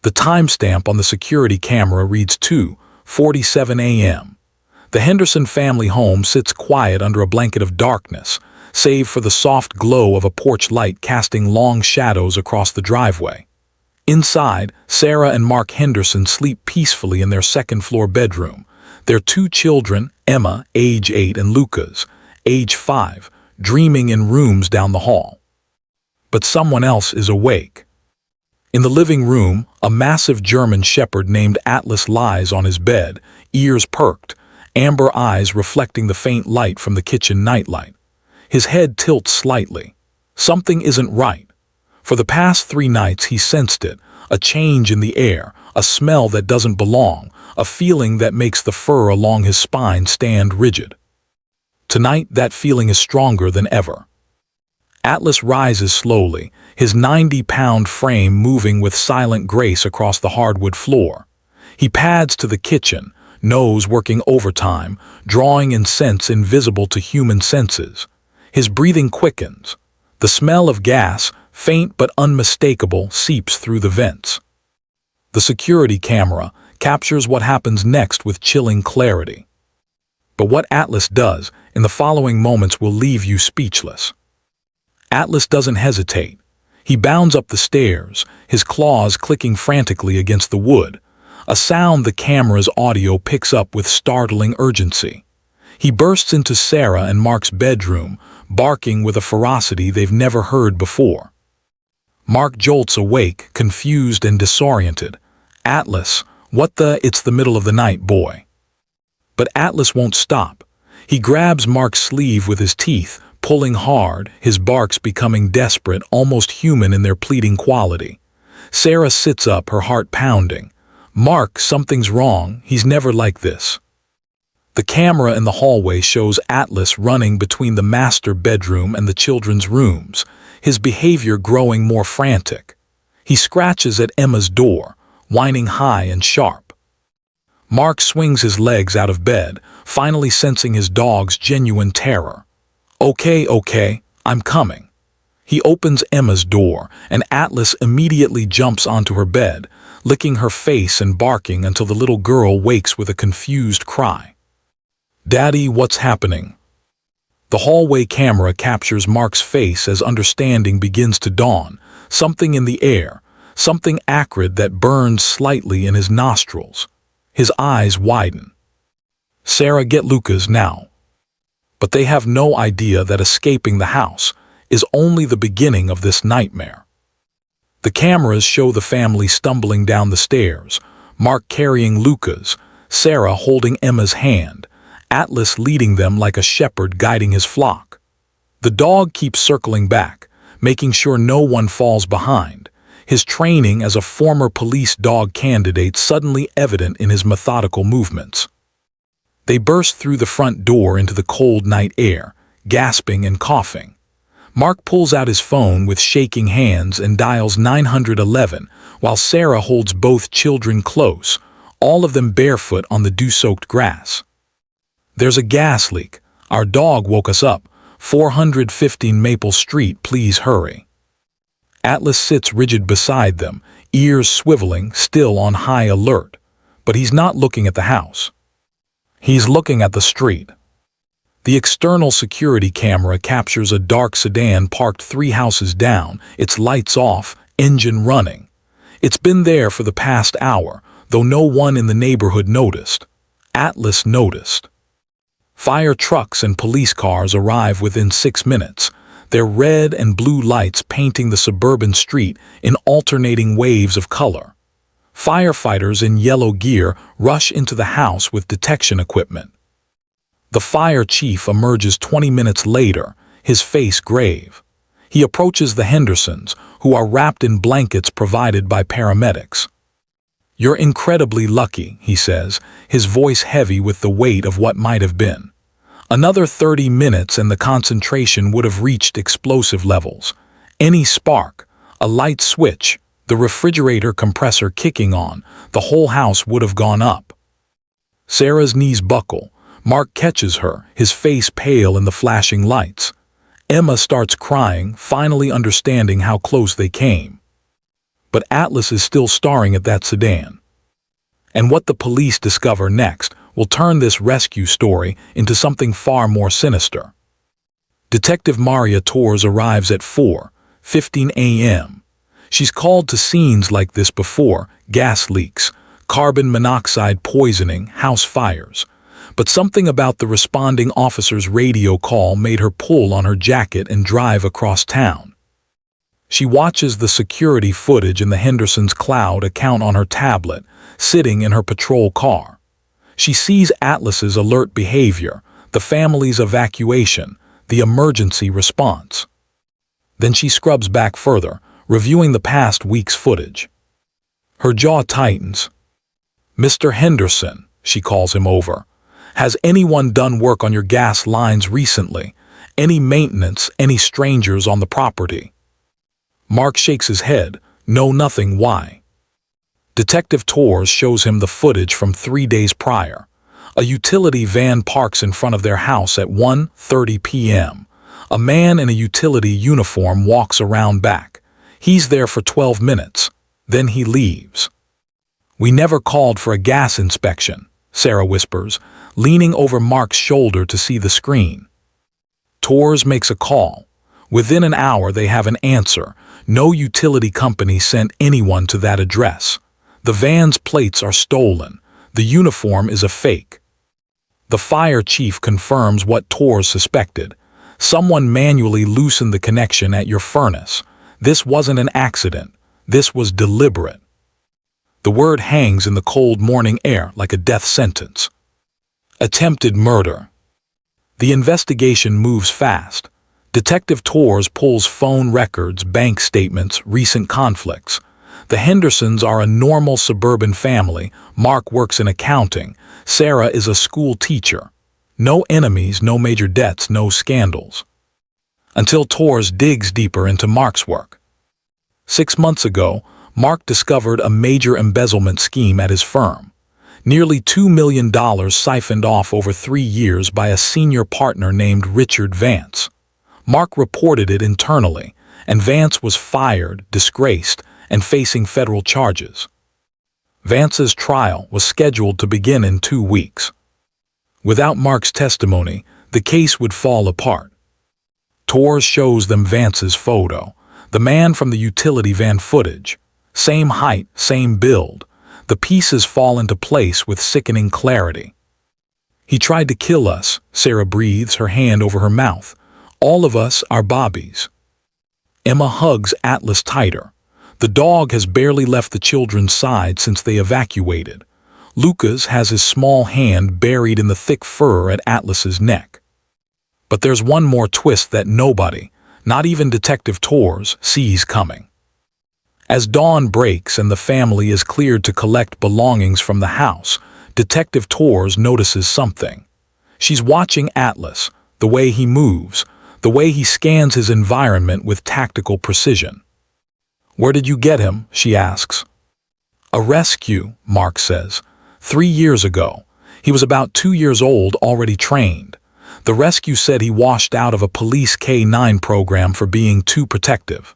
The timestamp on the security camera reads 2:47 a.m. The Henderson family home sits quiet under a blanket of darkness, save for the soft glow of a porch light casting long shadows across the driveway. Inside, Sarah and Mark Henderson sleep peacefully in their second-floor bedroom. Their two children, Emma, age 8, and Lucas, age 5, dreaming in rooms down the hall. But someone else is awake. In the living room, a massive German shepherd named Atlas lies on his bed, ears perked, amber eyes reflecting the faint light from the kitchen nightlight. His head tilts slightly. Something isn't right. For the past 3 nights he sensed it, a change in the air, a smell that doesn't belong, a feeling that makes the fur along his spine stand rigid. Tonight that feeling is stronger than ever. Atlas rises slowly, his 90-pound frame moving with silent grace across the hardwood floor. He pads to the kitchen, nose working overtime, drawing in scents invisible to human senses. His breathing quickens. The smell of gas, faint but unmistakable, seeps through the vents. The security camera captures what happens next with chilling clarity. But what Atlas does in the following moments will leave you speechless. Atlas doesn't hesitate. He bounds up the stairs, his claws clicking frantically against the wood, a sound the camera's audio picks up with startling urgency. He bursts into Sarah and Mark's bedroom, barking with a ferocity they've never heard before. Mark jolts awake, confused and disoriented. "Atlas, what the? It's the middle of the night, boy." But Atlas won't stop. He grabs Mark's sleeve with his teeth, pulling hard, his barks becoming desperate, almost human in their pleading quality. Sarah sits up, her heart pounding. "Mark, something's wrong. He's never like this." The camera in the hallway shows Atlas running between the master bedroom and the children's rooms, his behavior growing more frantic. He scratches at Emma's door, whining high and sharp. Mark swings his legs out of bed, finally sensing his dog's genuine terror. Okay, I'm coming." He opens Emma's door, and Atlas immediately jumps onto her bed, licking her face and barking until the little girl wakes with a confused cry. "Daddy, what's happening?" The hallway camera captures Mark's face as understanding begins to dawn, something in the air, something acrid that burns slightly in his nostrils. His eyes widen. "Sarah, get Lucas now." But they have no idea that escaping the house is only the beginning of this nightmare. The cameras show the family stumbling down the stairs, Mark carrying Lucas, Sarah holding Emma's hand, Atlas leading them like a shepherd guiding his flock. The dog keeps circling back, making sure no one falls behind, his training as a former police dog candidate suddenly evident in his methodical movements. They burst through the front door into the cold night air, gasping and coughing. Mark pulls out his phone with shaking hands and dials 911, while Sarah holds both children close, all of them barefoot on the dew-soaked grass. "There's a gas leak. Our dog woke us up. 415 Maple Street, please hurry." Atlas sits rigid beside them, ears swiveling, still on high alert. But he's not looking at the house. He's looking at the street. The external security camera captures a dark sedan parked 3 houses down, its lights off, engine running. It's been there for the past hour, though no one in the neighborhood noticed. Atlas noticed. Fire trucks and police cars arrive within 6 minutes, their red and blue lights painting the suburban street in alternating waves of color. Firefighters in yellow gear rush into the house with detection equipment. The fire chief emerges 20 minutes later, his face grave. He approaches the Hendersons, who are wrapped in blankets provided by paramedics. "You're incredibly lucky," he says, his voice heavy with the weight of what might have been. Another 30 minutes and the concentration would have reached explosive levels. Any spark, a light switch, the refrigerator compressor kicking on, the whole house would have gone up. Sarah's knees buckle. Mark catches her, his face pale in the flashing lights. Emma starts crying, finally understanding how close they came. but Atlas is still staring at that sedan. And what the police discover next will turn this rescue story into something far more sinister. Detective Maria Torres arrives at 4:15 a.m. She's called to scenes like this before: gas leaks, carbon monoxide poisoning, house fires. But something about the responding officer's radio call made her pull on her jacket and drive across town. She watches the security footage in the Henderson's cloud account on her tablet, sitting in her patrol car. She sees Atlas's alert behavior, the family's evacuation, the emergency response. Then she scrubs back further, reviewing the past week's footage. Her jaw tightens. "Mr. Henderson," she calls him over. "Has anyone done work on your gas lines recently? Any maintenance, any strangers on the property?" Mark shakes his head. "No, nothing. Why?" Detective Torres shows him the footage from 3 days prior. A utility van parks in front of their house at 1:30 p.m. A man in a utility uniform walks around back. He's there for 12 minutes. Then he leaves. "We never called for a gas inspection," Sarah whispers, leaning over Mark's shoulder to see the screen. Torres makes a call. Within an hour they have an answer. No utility company sent anyone to that address. The van's plates are stolen. The uniform is a fake. The fire chief confirms what Torres suspected. Someone manually loosened the connection at your furnace. This wasn't an accident. This was deliberate. The word hangs in the cold morning air like a death sentence. Attempted murder. The investigation moves fast. Detective Torres pulls phone records, bank statements, recent conflicts. The Hendersons are a normal suburban family. Mark works in accounting. Sarah is a school teacher. No enemies, no major debts, no scandals. Until Torres digs deeper into Mark's work. 6 months ago, Mark discovered a major embezzlement scheme at his firm. Nearly $2 million siphoned off over 3 years by a senior partner named Richard Vance. Mark reported it internally, and Vance was fired, disgraced, and facing federal charges. Vance's trial was scheduled to begin in 2 weeks. Without Mark's testimony, the case would fall apart. Torres shows them Vance's photo, the man from the utility van footage. Same height, same build. The pieces fall into place with sickening clarity. "He tried to kill us," Sarah breathes, her hand over her mouth. "All of us are Bobbies." Emma hugs Atlas tighter. The dog has barely left the children's side since they evacuated. Lucas has his small hand buried in the thick fur at Atlas's neck. But there's one more twist that nobody, not even Detective Torres, sees coming. As dawn breaks and the family is cleared to collect belongings from the house, Detective Torres notices something. She's watching Atlas, the way he moves, the way he scans his environment with tactical precision. "Where did you get him?" she asks. "A rescue," Mark says. 3 years ago. He was about 2 years old, already trained. The rescue said he washed out of a police K-9 program for being too protective."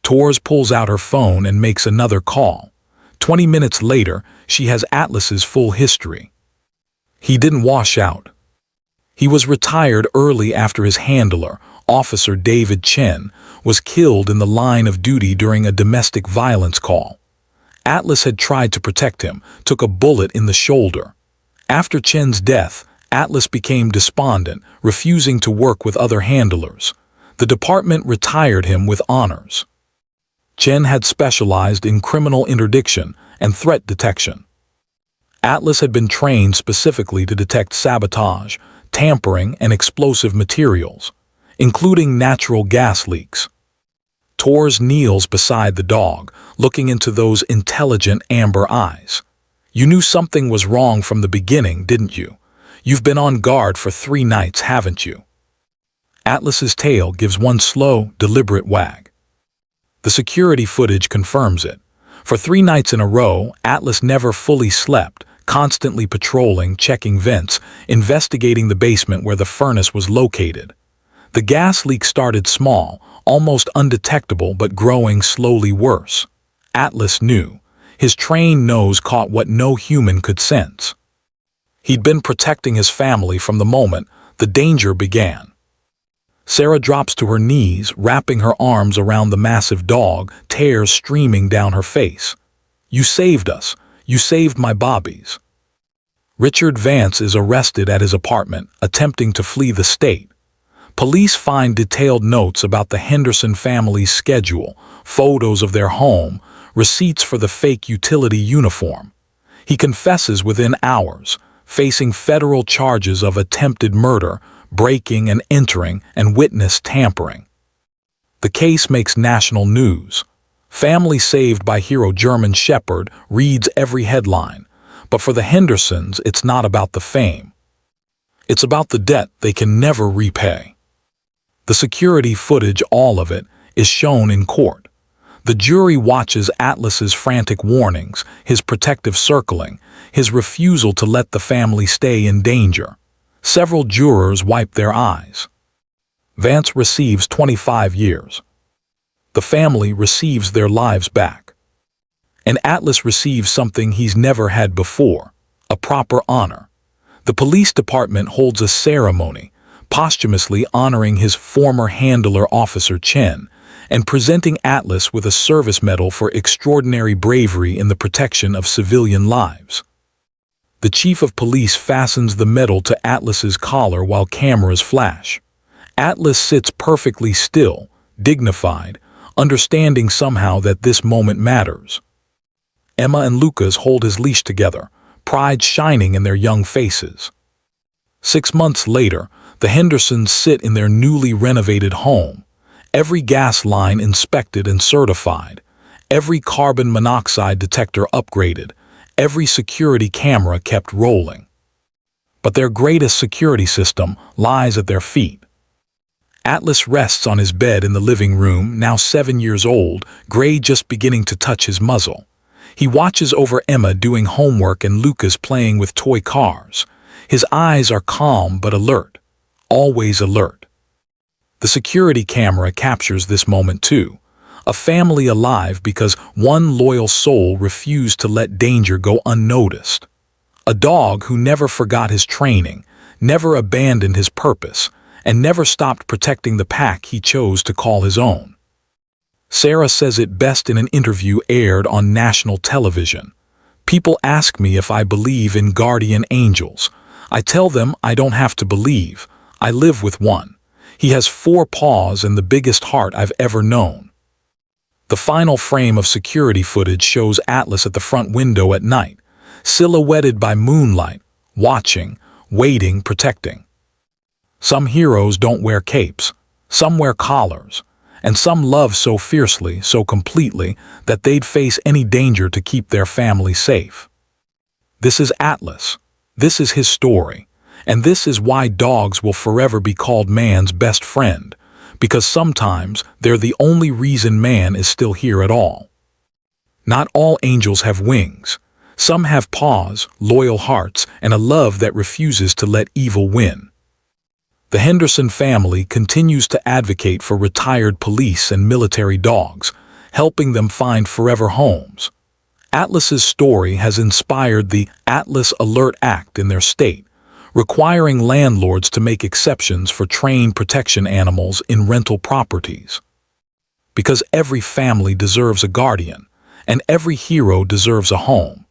Torres pulls out her phone and makes another call. 20 minutes later, she has Atlas's full history. He didn't wash out. He was retired early after his handler, Officer David Chen, was killed in the line of duty during a domestic violence call. Atlas had tried to protect him, took a bullet in the shoulder. After Chen's death, Atlas became despondent, refusing to work with other handlers. The department retired him with honors. Chen had specialized in criminal interdiction and threat detection. Atlas had been trained specifically to detect sabotage, tampering, and explosive materials, including natural gas leaks. Torres kneels beside the dog, looking into those intelligent amber eyes. "You knew something was wrong from the beginning, didn't you? You've been on guard for 3 nights, haven't you?" Atlas's tail gives one slow, deliberate wag. The security footage confirms it. For 3 nights in a row, Atlas never fully slept, constantly patrolling, checking vents, investigating the basement where the furnace was located. The gas leak started small, almost undetectable but growing slowly worse. Atlas knew. His trained nose caught what no human could sense. He'd been protecting his family from the moment the danger began. Sarah drops to her knees, wrapping her arms around the massive dog, tears streaming down her face. "You saved us. You saved my Bobbies." Richard Vance is arrested at his apartment, attempting to flee the state. Police find detailed notes about the Henderson family's schedule, photos of their home, receipts for the fake utility uniform. He confesses within hours, facing federal charges of attempted murder, breaking and entering, and witness tampering. The case makes national news. "Family saved by hero German Shepherd" reads every headline. But for the Hendersons, it's not about the fame. It's about the debt they can never repay. The security footage, all of it, is shown in court. The jury watches Atlas's frantic warnings, his protective circling, his refusal to let the family stay in danger. Several jurors wipe their eyes. Vance receives 25 years. The family receives their lives back. And Atlas receives something he's never had before, a proper honor. The police department holds a ceremony, posthumously honoring his former handler Officer Chen, and presenting Atlas with a service medal for extraordinary bravery in the protection of civilian lives. The chief of police fastens the medal to Atlas's collar while cameras flash. Atlas sits perfectly still, dignified, understanding somehow that this moment matters. Emma and Lucas hold his leash together, pride shining in their young faces. 6 months later, the Hendersons sit in their newly renovated home, every gas line inspected and certified, every carbon monoxide detector upgraded, every security camera kept rolling. But their greatest security system lies at their feet. Atlas rests on his bed in the living room, now 7 years old, gray just beginning to touch his muzzle. He watches over Emma doing homework and Lucas playing with toy cars. His eyes are calm but alert, always alert. The security camera captures this moment too. A family alive because one loyal soul refused to let danger go unnoticed. A dog who never forgot his training, never abandoned his purpose, and never stopped protecting the pack he chose to call his own. Sarah says it best in an interview aired on national television. "People ask me if I believe in guardian angels. I tell them I don't have to believe. I live with one. He has 4 paws and the biggest heart I've ever known." The final frame of security footage shows Atlas at the front window at night, silhouetted by moonlight, watching, waiting, protecting. Some heroes don't wear capes, some wear collars, and some love so fiercely, so completely, that they'd face any danger to keep their family safe. This is Atlas. This is his story. And this is why dogs will forever be called man's best friend, because sometimes they're the only reason man is still here at all. Not all angels have wings. Some have paws, loyal hearts, and a love that refuses to let evil win. The Henderson family continues to advocate for retired police and military dogs, helping them find forever homes. Atlas's story has inspired the Atlas Alert Act in their state, requiring landlords to make exceptions for trained protection animals in rental properties. Because every family deserves a guardian, and every hero deserves a home.